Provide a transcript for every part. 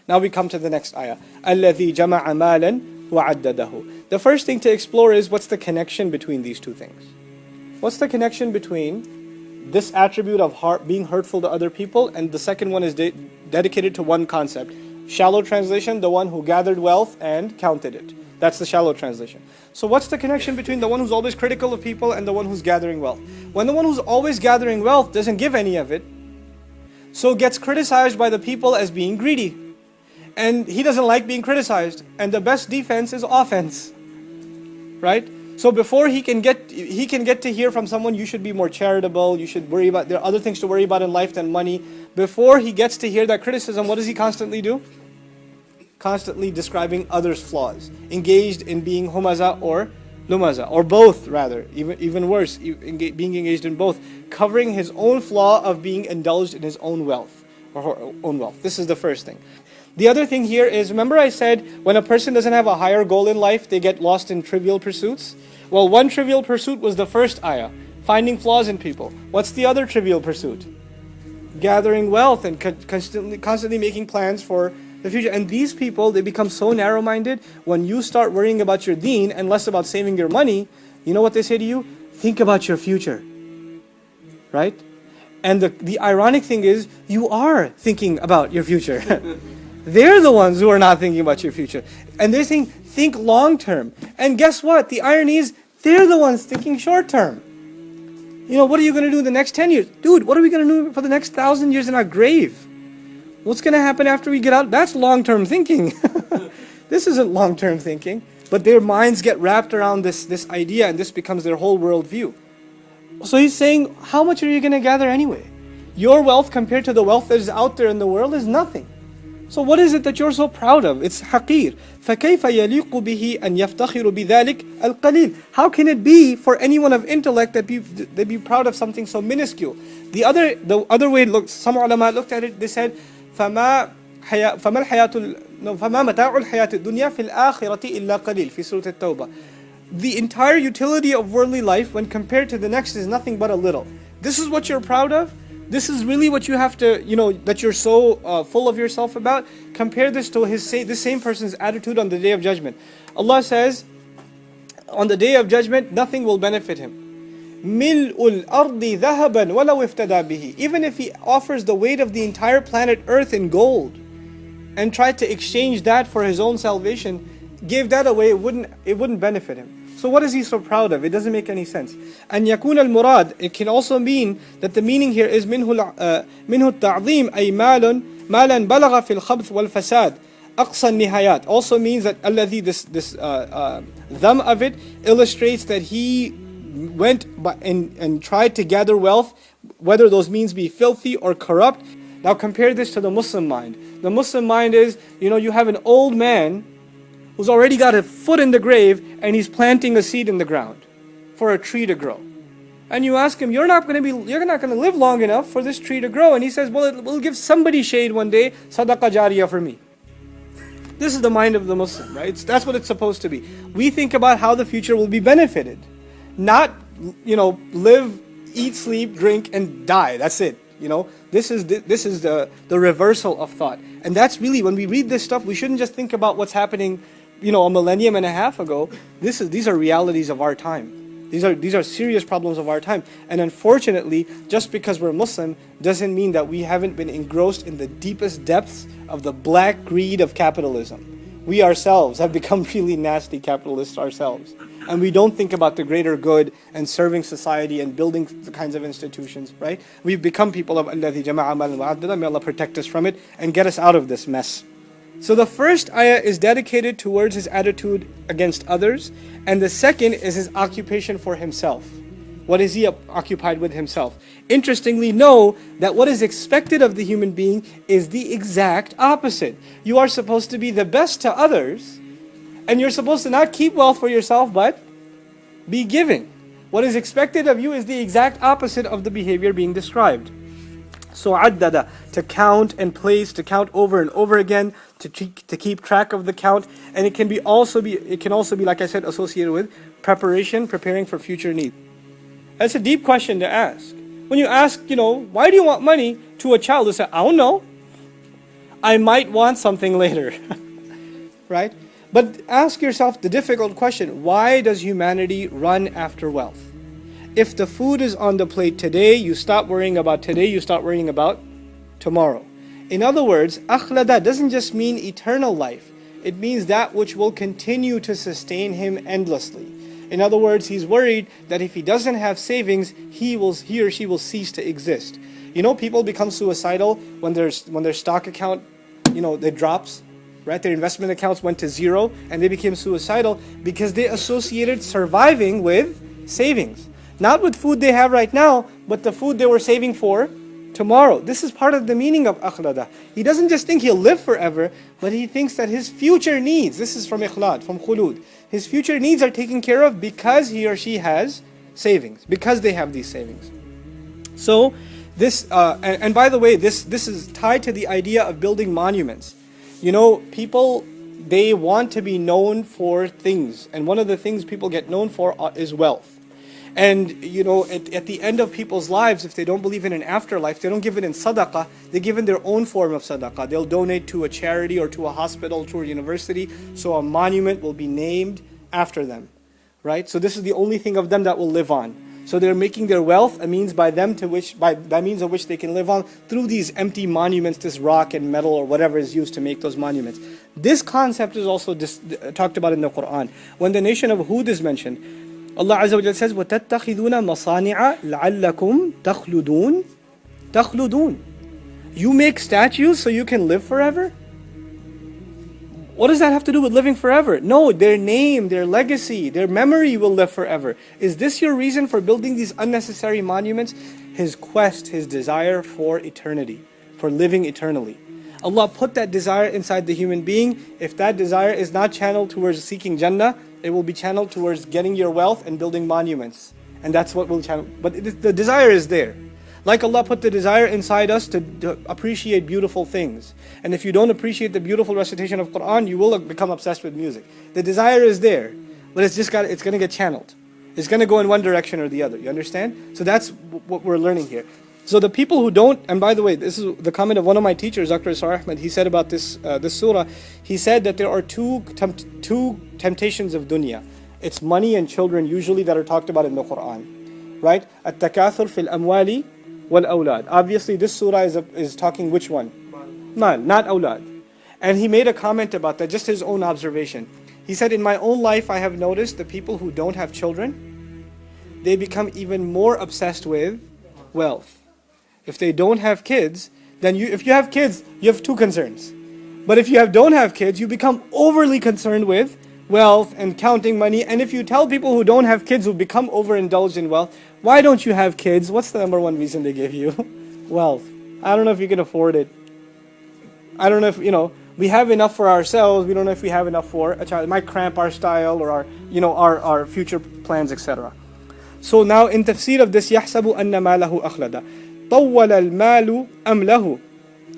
Now we come to the next ayah. الَّذِي جَمَعَ مَالًا وَعَدَّدَهُ. The first thing to explore is what's the connection between these two things. What's the connection between this attribute of being hurtful to other people, and the second one is dedicated to one concept. Shallow translation, the one who gathered wealth and counted it. That's the shallow translation. So what's the connection between the one who's always critical of people and the one who's gathering wealth? When the one who's always gathering wealth doesn't give any of it, so gets criticized by the people as being greedy. And he doesn't like being criticized. And the best defense is offense. Right? So before he can get to hear from someone, you should be more charitable, you should worry about, there are other things to worry about in life than money. Before he gets to hear that criticism, what does he constantly do? Constantly describing others' flaws. Engaged in being humaza or lumaza, or both rather, even worse, being engaged in both. Covering his own flaw of being indulged in his own wealth, or her own wealth. This is the first thing. The other thing here is, remember I said, when a person doesn't have a higher goal in life, they get lost in trivial pursuits? Well, one trivial pursuit was the first ayah, finding flaws in people. What's the other trivial pursuit? Gathering wealth and constantly making plans for the future. And these people, they become so narrow-minded, when you start worrying about your deen and less about saving your money, you know what they say to you? Think about your future. Right? And the ironic thing is, you are thinking about your future. They're the ones who are not thinking about your future. And they're saying, think long term. And guess what? The irony is, they're the ones thinking short term. You know, what are you going to do in the next 10 years? Dude, what are we going to do for the next 1,000 years in our grave? What's going to happen after we get out? That's long term thinking. This isn't long term thinking. But their minds get wrapped around this idea, and this becomes their whole worldview. So he's saying, how much are you going to gather anyway? Your wealth compared to the wealth that is out there in the world is nothing. So what is it that you're so proud of? It's حقير. فكيف يليق به أن يفتخر بذلك القليل? How can it be for anyone of intellect that they be proud of something so minuscule? The other way, some ulama looked at it. They said, فما متاع الحياة الدنيا في الآخرة إلا قليل في سورة التوبة. The entire utility of worldly life, when compared to the next, is nothing but a little. This is what you're proud of? This is really what you have to, that you're so full of yourself about? Compare this to this same person's attitude on the Day of Judgment. Allah says, on the Day of Judgment, nothing will benefit him. مِلْءُ الْأَرْضِ ذَهَبًا وَلَوْ اِفْتَدَى بِهِ. Even if he offers the weight of the entire planet Earth in gold, and tried to exchange that for his own salvation, gave that away, it wouldn't benefit him. So what is he so proud of? It doesn't make any sense. And يكون المراد, it can also mean that the meaning here is منه التعظيم أي مالا بلغ في الخبث والفساد أقصى النهايات. Also means that الذي, this dham of it illustrates that he went and tried to gather wealth, whether those means be filthy or corrupt. Now compare this to the Muslim mind. The Muslim mind is, you have an old man who's already got a foot in the grave, and he's planting a seed in the ground for a tree to grow. And you ask him, you're not going to live long enough for this tree to grow. And he says, well, it will give somebody shade one day, sadaqah jariyah for me. This is the mind of the Muslim, right? That's what it's supposed to be. We think about how the future will be benefited. Not, live, eat, sleep, drink, and die. That's it. This is the reversal of thought. And that's really, when we read this stuff, we shouldn't just think about what's happening a millennium and a half ago. These are realities of our time. These are serious problems of our time. And unfortunately, just because we're Muslim doesn't mean that we haven't been engrossed in the deepest depths of the black greed of capitalism. We ourselves have become really nasty capitalists ourselves. And we don't think about the greater good and serving society and building the kinds of institutions, right? We've become people of الَّذِي جَمَعَ مَالًا وَعَدَّدَهُ. May Allah protect us from it and get us out of this mess. So the first ayah is dedicated towards his attitude against others, and the second is his occupation for himself. What is he occupied with himself? Interestingly, know that what is expected of the human being is the exact opposite. You are supposed to be the best to others, and you're supposed to not keep wealth for yourself, but be giving. What is expected of you is the exact opposite of the behavior being described. So addada, to count and place, to count over and over again, to keep track of the count, and it can also be, like I said, associated with preparing for future need. That's a deep question to ask. When you ask, why do you want money, to a child, they say, I don't know. I might want something later. Right? But ask yourself the difficult question, why does humanity run after wealth? If the food is on the plate today, you stop worrying about today, you start worrying about tomorrow. In other words, akhlada doesn't just mean eternal life. It means that which will continue to sustain him endlessly. In other words, he's worried that if he doesn't have savings, he or she will cease to exist. You know, people become suicidal when their stock account, it drops. Right? Their investment accounts went to zero and they became suicidal because they associated surviving with savings. Not with food they have right now, but the food they were saving for tomorrow. This is part of the meaning of akhlada. He doesn't just think he'll live forever, but he thinks that his future needs, this is from ikhlad, from khulud, his future needs are taken care of because he or she has savings, because they have these savings. So this, and by the way, this is tied to the idea of building monuments. You know, people, they want to be known for things. And one of the things people get known for is wealth. And, at the end of people's lives, if they don't believe in an afterlife, they don't give it in sadaqah, they give in their own form of sadaqah. They'll donate to a charity or to a hospital, to a university, so a monument will be named after them. Right? So this is the only thing of them that will live on. So they're making their wealth a means by means of which they can live on through these empty monuments, this rock and metal or whatever is used to make those monuments. This concept is also talked about in the Quran. When the nation of Hud is mentioned, Allah Azza wa Jalla says, وَتَتَّخِذُونَ مَصَانِعَ لَعَلَّكُمْ تَخْلُدُونَ تَخْلُدُونَ. You make statues so you can live forever? What does that have to do with living forever? No, their name, their legacy, their memory will live forever. Is this your reason for building these unnecessary monuments? His quest, his desire for eternity, for living eternally. Allah put that desire inside the human being. If that desire is not channeled towards seeking Jannah, it will be channeled towards getting your wealth and building monuments. And that's what will channel. But the desire is there. Like Allah put the desire inside us to appreciate beautiful things. And if you don't appreciate the beautiful recitation of Quran, you will become obsessed with music. The desire is there, but it's going to get channeled. It's going to go in one direction or the other. You understand? So that's what we're learning here. So the people who don't, and by the way, this is the comment of one of my teachers, Dr. Isar Ahmed. He said about this surah, he said that there are two temptations of dunya. It's money and children usually that are talked about in the Quran. Right? At-takathur fil amwali wal-awlad. Obviously, this surah is talking which one? Mal, not awlad. And he made a comment about that, just his own observation. He said, in my own life, I have noticed the people who don't have children, they become even more obsessed with wealth. If they don't have kids, then if you have kids, you have two concerns. But if you don't have kids, you become overly concerned with wealth and counting money. And if you tell people who don't have kids who become overindulged in wealth, why don't you have kids? What's the number one reason they give you? Wealth. I don't know if you can afford it. I don't know if, we have enough for ourselves. We don't know if we have enough for a child. It might cramp our style or our future plans, etc. So now in tafsir of this, يَحْسَبُ أَنَّ مَالَهُ أَخْلَدَ طَوَّلَ الْمَالُ أَمْ لَهُ.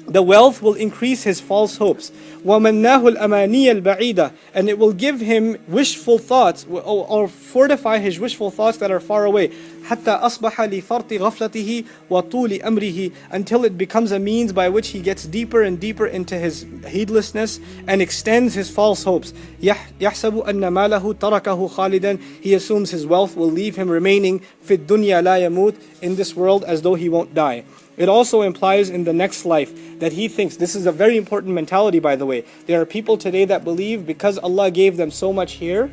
The wealth will increase his false hopes. وَمَنَّاهُ الْأَمَانِيَ الْبَعِيدَةِ. And it will give him wishful thoughts or fortify his wishful thoughts that are far away. حَتَّى أَصْبَحَ لِفَرْطِ غَفْلَتِهِ وَطُولِ أَمْرِهِ. Until it becomes a means by which he gets deeper and deeper into his heedlessness and extends his false hopes. يَحْسَبُ أَنَّ مَالَهُ تَرَكَهُ خَالِدًا. He assumes his wealth will leave him remaining فِي الدُّنْيَا لَا يَمُوتُ. In this world as though he won't die. It also implies in the next life that he thinks, this is a very important mentality by the way, there are people today that believe because Allah gave them so much here,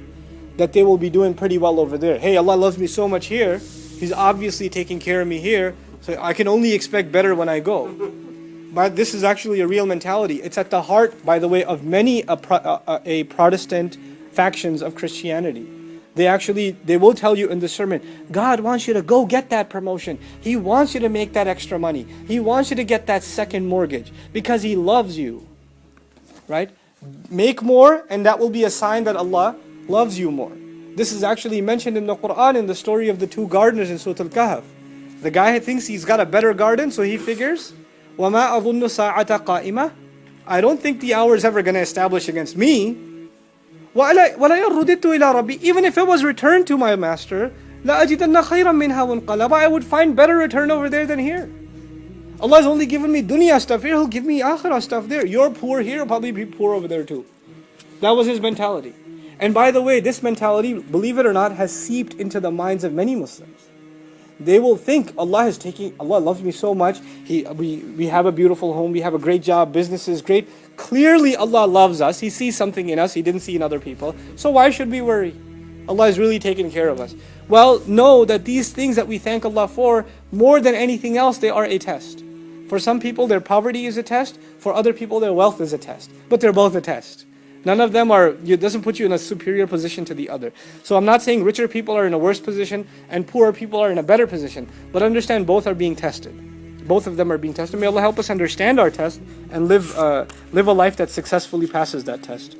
that they will be doing pretty well over there. Hey, Allah loves me so much here, He's obviously taking care of me here, so I can only expect better when I go. But this is actually a real mentality. It's at the heart, by the way, of many a Protestant factions of Christianity. They will tell you in the sermon, God wants you to go get that promotion. He wants you to make that extra money. He wants you to get that second mortgage because He loves you. Right? Make more and that will be a sign that Allah loves you more. This is actually mentioned in the Quran in the story of the two gardeners in Surah Al-Kahf. The guy thinks he's got a better garden, so he figures, وَمَا أَظُنُّ سَاعَةَ قَائِمَةً. I don't think the hour is ever going to establish against me. وَلَا يَرُّدِدْتُ إِلَىٰ رَبِّي. Even if it was returned to my master, لَأَجِدَنَّ خَيْرًا مِنْهَا وَانْقَلَبَ. I would find better return over there than here. Allah has only given me dunya stuff here, He'll give me akhirah stuff there. You're poor here, I'll probably be poor over there too. That was his mentality. And by the way, this mentality, believe it or not, has seeped into the minds of many Muslims. They will think Allah loves me so much, we have a beautiful home, we have a great job, business is great. Clearly Allah loves us, He sees something in us He didn't see in other people. So why should we worry? Allah is really taking care of us. Well, know that these things that we thank Allah for, more than anything else, they are a test. For some people their poverty is a test, for other people their wealth is a test. But they're both a test. None of them it doesn't put you in a superior position to the other. So I'm not saying richer people are in a worse position and poorer people are in a better position. But understand both are being tested. Both of them are being tested. May Allah help us understand our test and live a life that successfully passes that test.